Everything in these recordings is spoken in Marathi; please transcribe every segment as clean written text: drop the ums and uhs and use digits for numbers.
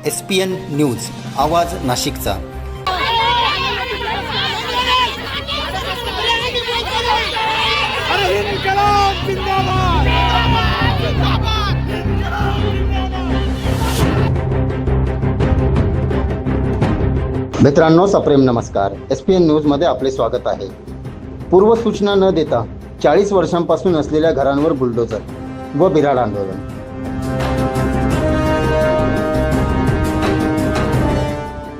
SPN न्यूज आवाज नाशिकचा। मित्रांनो, सप्रेम नमस्कार। SPN न्यूजमध्ये आपले स्वागत आहे। पूर्वसूचना न देता 40 वर्षांपासून असलेल्या घरांवर बुलडोजर व बिराड आंदोलन।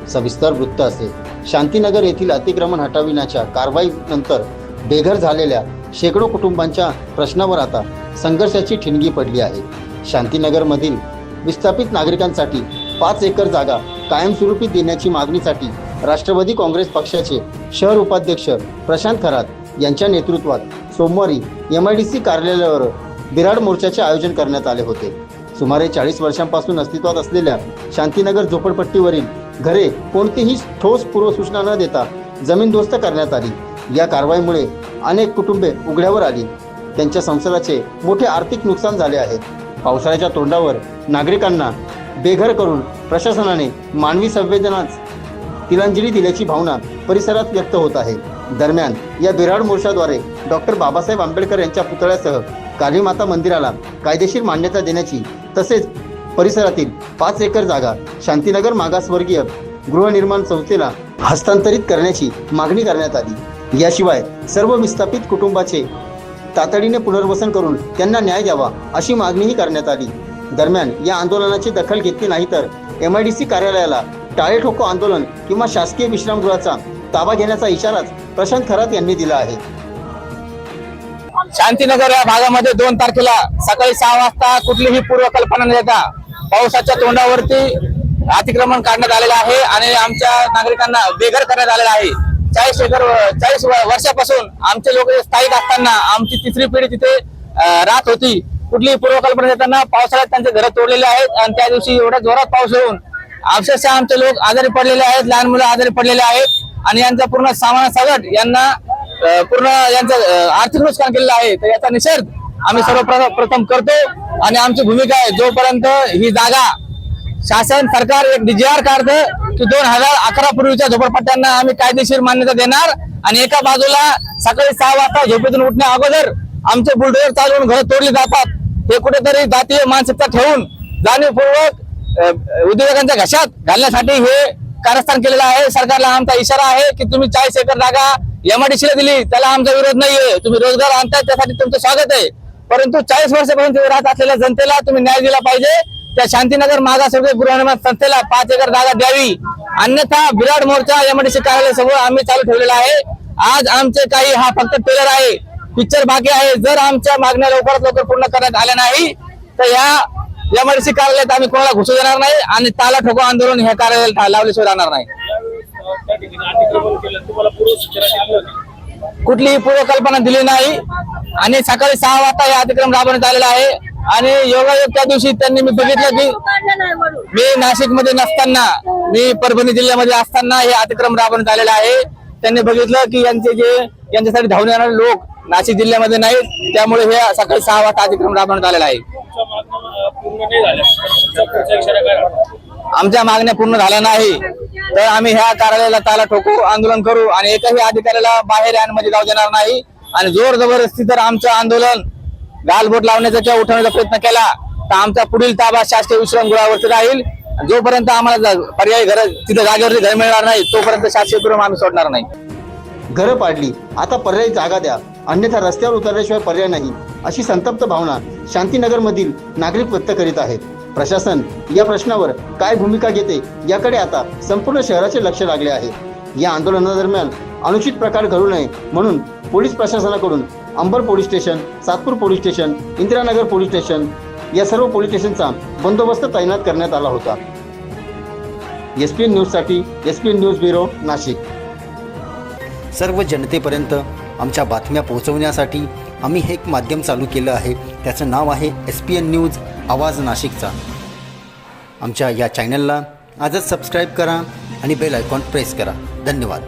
सविस्तर वृत्त असे। शांतीनगर येथील अतिक्रमण हटविण्याच्या कारवाईनंतर बेघर झालेल्या शेकडो कुटुंबांच्या प्रश्नावर आता संघर्षाची ठिणगी पडली आहे। शांतीनगरमधील विस्थापित नागरिकांसाठी 5 एकर जागा कायमस्वरूपी देण्याची मागणीसाठी राष्ट्रवादी काँग्रेस पक्षाचे शहर उपाध्यक्ष प्रशांत खरात यांच्या नेतृत्वात सोमवारी MIDC कार्यालयावर बिराड मोर्चाचे आयोजन करण्यात आले होते। सुमारे 40 वर्षांपासून अस्तित्वात असलेल्या शांतीनगर झोपडपट्टीवरील घरे कोणतीही ठोस पूर्वसूचना न देता जमीनदोस्त करण्यात आली। या कारवाईमुळे अनेक कुटुंबे उघड्यावर आली, त्यांच्या संसाराचे मोठे आर्थिक नुकसान झाले आहे। पावसाळ्याच्या तोंडावर नागरिकांना बेघर करून प्रशासनाने मानवी संवेदनाच तिलांजली दिल्याची भावना परिसरात व्यक्त होत आहे। दरम्यान या बिराड मोर्चाद्वारे डॉक्टर बाबासाहेब आंबेडकर यांच्या पुतळ्यासह काली माता मंदिराला कायदेशीर मान्यता देण्याची तसेच परिसरातील 5 एकर जागा शांतीनगर मागासवर्गीय गृहनिर्माण संस्थेला हस्तांतरित करण्याची मागणी करण्यात आली। याशिवाय सर्व विस्थापित कुटुंबाचे तातडीने पुनर्वसन करून त्यांना न्याय द्यावा अशी मागणीही करण्यात आली। दरम्यान या आंदोलनाची दखल घेतली नाही तर MIDC कार्यालयाला टाळेठोको आंदोलन किंवा शासकीय विश्रामगृहाचा ताबा घेण्याचा इशाराच प्रशांत खरात यांनी दिला आहे। शांतीनगर या भागामध्ये 2 तारखेला सकाळी 6 वाजता कुठलीही पूर्वकल्पना न देता पावसाच्या तोंडावरती अतिक्रमण काढण्यात आलेलं आहे आणि आमच्या नागरिकांना बेघर करण्यात आलेलं आहे। 40 वर्षापासून आमचे लोक स्थायिक असताना आमची 3री पिढी तिथे राहत होती। कुठलीही पूर्वकल्पना देताना पावसाळ्यात त्यांचे घर तोडलेले आहेत आणि त्या दिवशी एवढ्या जोरात पाऊस होऊन अक्षरशः आमचे लोक आजारी पडलेले आहेत, लहान मुलं आजारी पडलेले आहेत आणि यांचा पूर्ण सामानासकट यांना पूर्ण यांचं आर्थिक नुकसान केलेलं आहे। तर याचा निषेध आम्ही सर्वप्रथम करतो आणि आमची भूमिका आहे, जोपर्यंत ही जागा शासन सरकार एक DGR काढतं की 2011 पूर्वीच्या झोपडपट्ट्यांना आम्ही कायदेशीर मान्यता देणार आणि एका बाजूला सकाळी 6 वाजता झोपेतून उठण्या अगोदर आमचे बुलडोजर चालवून घर तोडली जातात। हे कुठेतरी जातीय मानसिकता ठेवून जाणीवपूर्वक उद्योजकांच्या घशात घालण्यासाठी हे कारस्थान केलेलं आहे। सरकारला आमचा इशारा आहे की तुम्ही 40 एकर जागा MIDC ला दिली, त्याला आमचा विरोध नाहीये। तुम्ही रोजगार आणताय, त्यासाठी तुमचं स्वागत आहे, परंतु 40 वर्षापासून राहत असलेल्या जनतेला तुम्ही न्याय दिला पाहिजे। त्या शांतीनगर मागासवर्गीय गृहनिर्माण संस्थेला 5 एकर जागा द्यावी, अन्यथा बिराड मोर्चा MIDC कार्यालयासमोर आम्ही चालू ठेवलेला आहे। आज आमचे काही हा फक्त ट्रेलर आहे, पिक्चर बाकी आहे। जर आमच्या मागण्या लवकरात लवकर पूर्ण करण्यात आल्या नाही तर या MIDC कार्यालयात आम्ही कोणाला घुसू देणार नाही आणि ताला ठोको आंदोलन ह्या कार्यालयाला लावल्याशिवाय राहणार नाही। कुठलीही पूर्वकल्पना दिली नाही आणि सकाळी 6 वाजता हे अतिक्रमण राबवण्यात आलेलं आहे आणि योगायोग त्या दिवशी त्यांनी मी बघितलं की मी नाशिक मध्ये नसताना, मी परभणी जिल्ह्यामध्ये असताना हे अतिक्रमण राबवण्यात आलेलं आहे। त्यांनी बघितलं की यांच्यासाठी धावून येणारे लोक नाशिक जिल्ह्यामध्ये नाहीत, त्यामुळे हे सकाळी 6 वाजता अतिक्रमण राबवण्यात आलेलं आहे। आमच्या मागण्या पूर्ण झाल्या नाही तर आम्ही ह्या कार्यालयाला ताला ठोकू आंदोलन करू आणि एकही अधिकाऱ्याला बाहेर आणमध्ये जाऊ देणार नाही आणि जोर जबरदस्ती तर आमचं आंदोलन गालबोट लावण्याचा किंवा उठवण्याचा प्रयत्न केला तर आमचा पुढील ताबा शासकीय विश्रामगृहावरती राहील। जोपर्यंत आम्हाला पर्यायी घर तिथे जागेवरती घर मिळणार नाही तोपर्यंत शासकीय गृह आम्ही सोडणार नाही। घरं पाडली, आता पर्यायी जागा द्या, अन्यथा रस्त्यावर उतरल्याशिवाय पर्याय नाही, अशी संतप्त भावना शांतीनगरमधील नागरिक व्यक्त करीत आहेत। प्रशासन या प्रश्नावर काय भूमिका घेते याकडे आता संपूर्ण शहराचे लक्ष लागले आहे। या आंदोलनादरम्यान अनुचित प्रकार घडू नये म्हणून पोलीस प्रशासनाकडून Ambar police station, Satpur police station, Indiranagar police station या सर्व पोलीस स्टेशनचा बंदोबस्त तैनात करण्यात आला होता। SPN न्यूजसाठी SPN न्यूज ब्युरो नाशिक। सर्व जनतेपर्यंत आमच्या बातम्या पोहोचवण्यासाठी आम्ही हे एक माध्यम चालू केलं आहे, त्याचं नाव आहे SPN न्यूज आवाज नाशिकचा। आमच्या या चॅनलला आजच सबस्क्राईब करा आणि बेल आयकॉन प्रेस करा। धन्यवाद।